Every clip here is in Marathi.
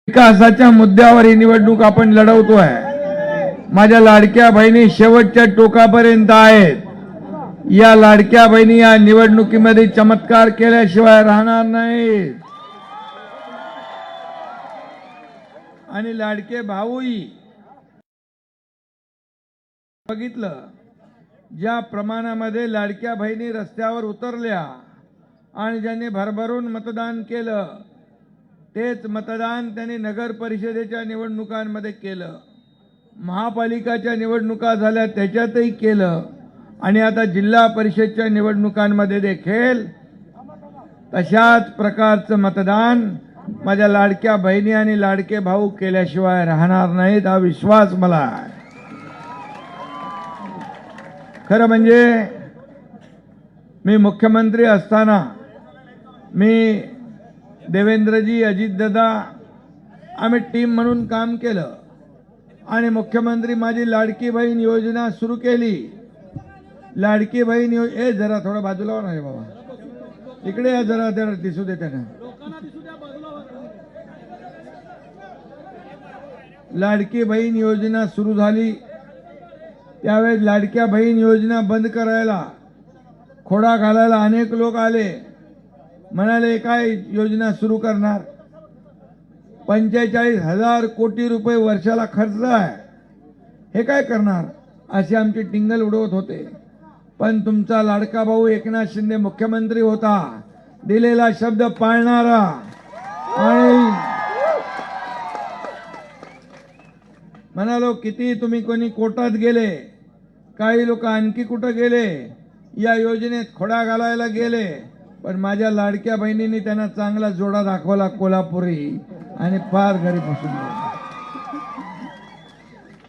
विकासाच्या मुद्द्यावर ही निवडणूक आपण लढवतोय। माझ्या लाडक्या बहिणी शेवटच्या टोकापर्यंत आहेत। या लाडक्या बहिणी या निवडणुकीमध्ये चमत्कार केल्याशिवाय राहणार नाहीत आणि लाडके भाऊही बघितलं ज्या प्रमाणामध्ये लाडक्या बहिणी रस्त्यावर उतरल्या आणि ज्यांनी भरभरून मतदान केलं तेच मतदान त्यांनी नगर परिषदेच्या निवडणुकांमध्ये केलं, महापालिकाच्या निवडणुका झाल्या त्याच्यातही केलं आणि आता जिल्हा परिषदच्या निवडणुकांमध्ये देखील तशाच प्रकारचं मतदान माझ्या लाडक्या बहिणी आणि लाडके भाऊ केल्याशिवाय राहणार नाहीत हा विश्वास मला आहे। खरं म्हणजे मी मुख्यमंत्री असताना मी देवेंद्रजी अजितदादा आम्ही टीम म्हणून काम केलं आणि मुख्यमंत्री माझी लाडकी बहीण योजना सुरू केली। लाडकी बहीण जरा थोडा बाजूला हो ना रे बाबा, इकडे या जरा जरा दिसू दे त्यांना। लाडकी बहीण योजना सुरू झाली त्यावेळेस लाडक्या बहीण योजना बंद करायला खोडा घालायला अनेक लोक आले, म्हणाले काय योजना सुरू करणार, 45,000 कोटी रुपये वर्षाला खर्च आहे, हे काय करणार, असे आमची टिंगल उडवत होते। पण तुमचा लाडका भाऊ एकनाथ शिंदे मुख्यमंत्री होता, दिलेला शब्द पाळणारा आणि म्हणालो किती तुम्ही कोणी कोर्टात गेले, काही लोक आणखी कुठं गेले, या योजनेत खोडा घालायला गेले, पण माझ्या लाडक्या बहिणींनी त्यांना चांगला जोडा दाखवला कोल्हापुरी आणि फार घरी बसून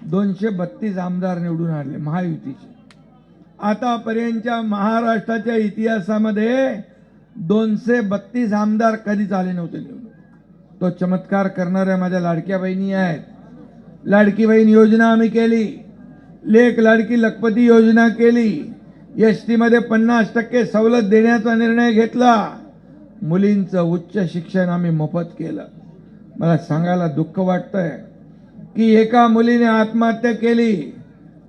232 आमदार निवडून आणले महायुतीचे। आतापर्यंतच्या महाराष्ट्राच्या इतिहासामध्ये 232 आमदार कधीच आले नव्हते निवडून। तो चमत्कार करणाऱ्या माझ्या लाडक्या बहिणी आहेत। लाडकी बहीण योजना आम्ही केली, लेक लाडकी लखपती योजना केली, एसटी मध्ये 50% सवलत देण्याचा निर्णय घेतला, मुलींचं उच्च शिक्षण आम्ही मोफत केलं। मला सांगायला दुःख वाटतंय की एका मुलीने आत्महत्या केली,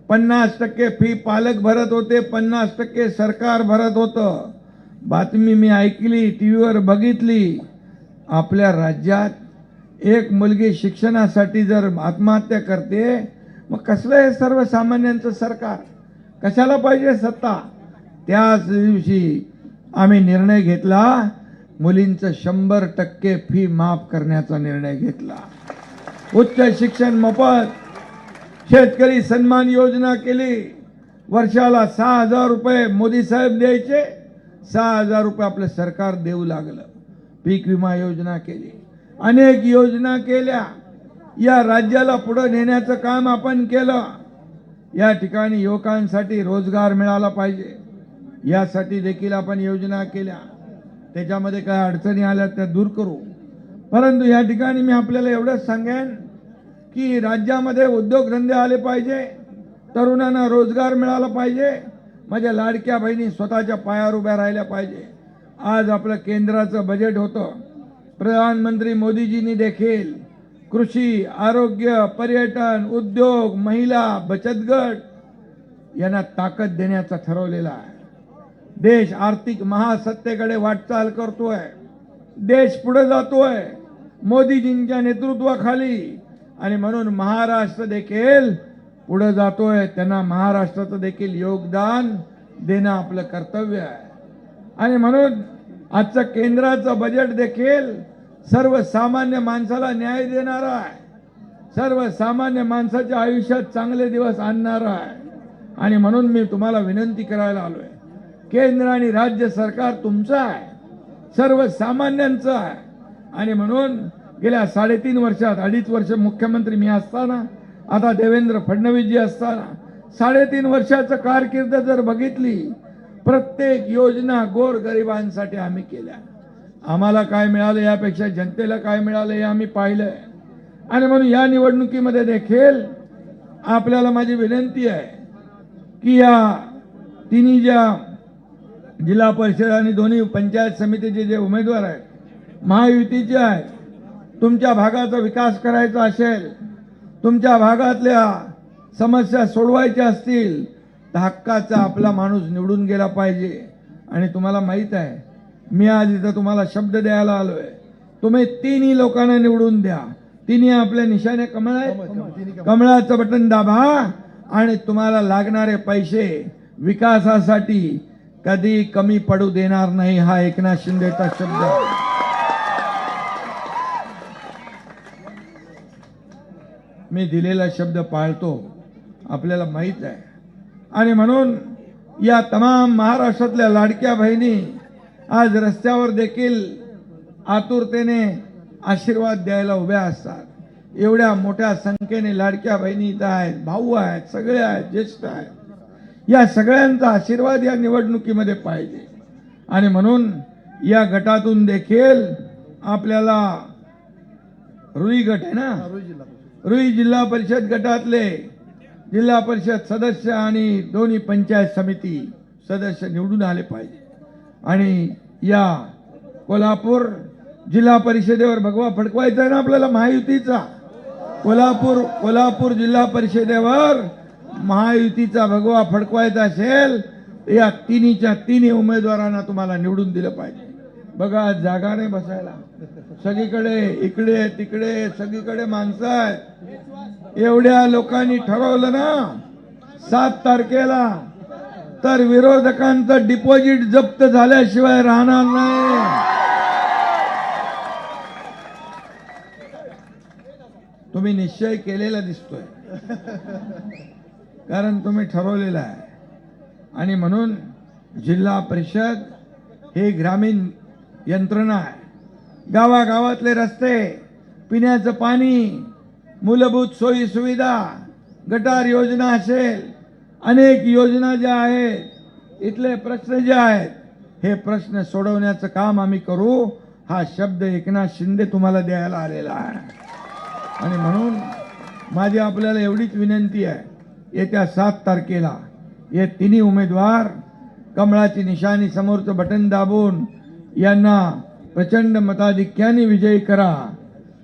50% फी पालक भरत होते, 50% सरकार भरत होतं। बातमी मी ऐकली, टीव्हीवर बघितली, आपल्या राज्यात एक मुलगी शिक्षणासाठी जर आत्महत्या करते मग कसलं हे सर्वसामान्यांचं सरकार, कशाला पाहिजे सत्ता। त्याच दिवशी आम्ही निर्णय घेतला, मुलींचं 100% फी माफ करण्याचा निर्णय घेतला, उच्च शिक्षण मोफत, शेतकरी सन्मान योजना केली, वर्षाला 6,000 रुपये मोदी साहेब द्यायचे, 6,000 रुपये आपलं सरकार देऊ लागलं, पीक विमा योजना केली, अनेक योजना केल्या, या राज्याला पुढे नेण्याचं काम आपण केलं। या ठिकाणी युवकांसाठी रोजगार मिळाला पाहिजे यासाठी देखील आपण योजना केल्या, त्याच्यामध्ये काय अडचणी आल्या त्या दूर करू। परंतु या ठिकाणी मी आपल्याला एवढंच सांगेन की राज्यामध्ये उद्योगधंदे आले पाहिजे, तरुणांना रोजगार मिळाला पाहिजे, माझ्या लाडक्या बहिणी स्वतःच्या पायावर उभ्या राहिल्या पाहिजे। आज आपलं केंद्राचं बजेट होतं, प्रधानमंत्री मोदीजींनी देखील कृषी, आरोग्य, पर्यटन, उद्योग, महिला, बचत गट यांना ताकद देण्याचा ठरवलेला आहे। देश आर्थिक महासत्तेकडे वाटचाल करतोय, देश पुढे जातोय मोदीजींच्या नेतृत्वाखाली आणि म्हणून महाराष्ट्र देखील पुढे जातोय। त्यांना महाराष्ट्राचं देखील योगदान देणं आपलं कर्तव्य आहे आणि म्हणून आजचं केंद्राचं बजेट देखील सर्वसामान्य माणसाला न्याय देणारा आहे, सर्वसामान्य माणसाच्या आयुष्यात चांगले दिवस आणणारा आहे आणि म्हणून मी तुम्हाला विनंती करायला आलोय, केंद्र आणि राज्य सरकार तुमचं आहे, सर्वसामान्यांचं आहे आणि म्हणून गेल्या 3.5 वर्षात 2.5 वर्ष मुख्यमंत्री मी असताना, आता देवेंद्र फडणवीसजी असताना 3.5 वर्षाचं कारकीर्द जर बघितली, प्रत्येक योजना गोरगरिबांसाठी आम्ही केल्या। आम्हाला काय मिळालं यापेक्षा जनतेला काय मिळालं हे आम्ही पाहिलंय आणि म्हणून या निवडणुकीमध्ये देखील आपल्याला माझी विनंती आहे की या तिन्ही ज्या जिल्हा परिषद आणि दोन्ही पंचायत समितीचे जे उमेदवार आहेत महायुतीचे आहेत, तुमच्या भागाचा विकास करायचा असेल, तुमच्या भागातल्या समस्या सोडवायच्या असतील तर हक्काचा आपला माणूस निवडून गेला पाहिजे. आणि तुम्हाला माहित आहे, मी आज इथं तुम्हाला शब्द द्यायला आलोय, तुम्ही तिन्ही लोकांना निवडून द्या. तिन्ही आपल्या निशाने कमळ आहे, कमळाचं बटन दाबा आणि तुम्हाला लागणारे पैसे विकासासाठी कधी कमी पडू देणार नाही. हा एकनाथ शिंदेचा शब्द आहे. मी दिलेला शब्द पाळतो, आपल्याला माहित आहे. आणि म्हणून या तमाम महाराष्ट्रातल्या लाडक्या बहिणी आज रस्त्यावर देखील आतुरतेने आशीर्वाद द्यायला उभ्या असतात. एवढ्या मोठ्या संख्येने लाडक्या बहिणी इथं आहेत, भाऊ आहेत, सगळे आहेत, ज्येष्ठ आहेत. या सगळ्यांचा आशीर्वाद या निवडणुकीमध्ये पाहिजे. आणि म्हणून या गटातून देखील आपल्याला रुई गट आहे ना, रुई जिल्हा परिषद गटातले जिल्हा परिषद सदस्य आणि दोन्ही पंचायत समिती सदस्य निवडून आले पाहिजे. आणि या कोल्हापूर जिल्हा परिषदेवर भगवा फडकवायचा आहे ना आपल्याला महायुतीचा. कोल्हापूर जिल्हा परिषदेवर महायुतीचा भगवा फडकवायचा असेल तर या तिन्ही उमेदवारांना तुम्हाला निवडून दिलं पाहिजे. बघा, जागा नाही बसायला, सगळीकडे इकडे तिकडे सगळीकडे माणसं आहेत. एवढ्या लोकांनी ठरवलं ना 7 तारखेला, तर विरोधकांचं डिपॉझिट जप्त झाल्याशिवाय राहणार नाही. तुम्ही निश्चय केलेला दिसतोय, कारण तुम्ही ठरवलेलं आहे. आणि म्हणून जिल्हा परिषद हे ग्रामीण यंत्रणा आहे. गावागावातले रस्ते, पिण्याचं पाणी, मूलभूत सोयी सुविधा, गटार योजना असेल, अनेक योजना ज्या आहेत, इथले प्रश्न जे आहेत, हे प्रश्न सोडवण्याचं काम आम्ही करू. हा शब्द एकनाथ शिंदे तुम्हाला द्यायला आलेला आहे. आणि म्हणून माझी आपल्याला एवढीच विनंती आहे, येत्या 7 तारखेला हे तिन्ही उमेदवार कमळाची निशाणी समोरचं बटन दाबून यांना प्रचंड मताधिक्याने विजयी करा.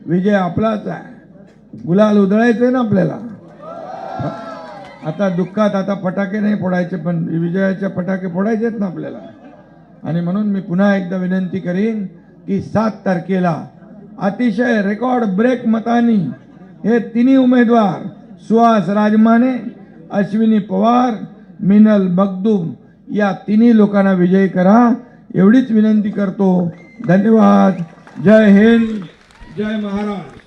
विजय आपलाच आहे. गुलाल उधळायचे ना आपल्याला. आता दुःखात आता फटाके नाही फोडायचे, पण विजयाचे फटाके फोडायचेत ना आपल्याला. आणि म्हणून मी पुन्हा एकदा विनंती करीन की 7 तारखेला अतिशय रेकॉर्ड ब्रेक मतांनी हे तिन्ही उमेदवार सुहास राजमाने, अश्विनी पवार, मिनल मखदूम या तिन्ही लोकांना विजयी करा, एवढीच विनंती करतो. धन्यवाद. जय हिंद, जय महाराष्ट्र.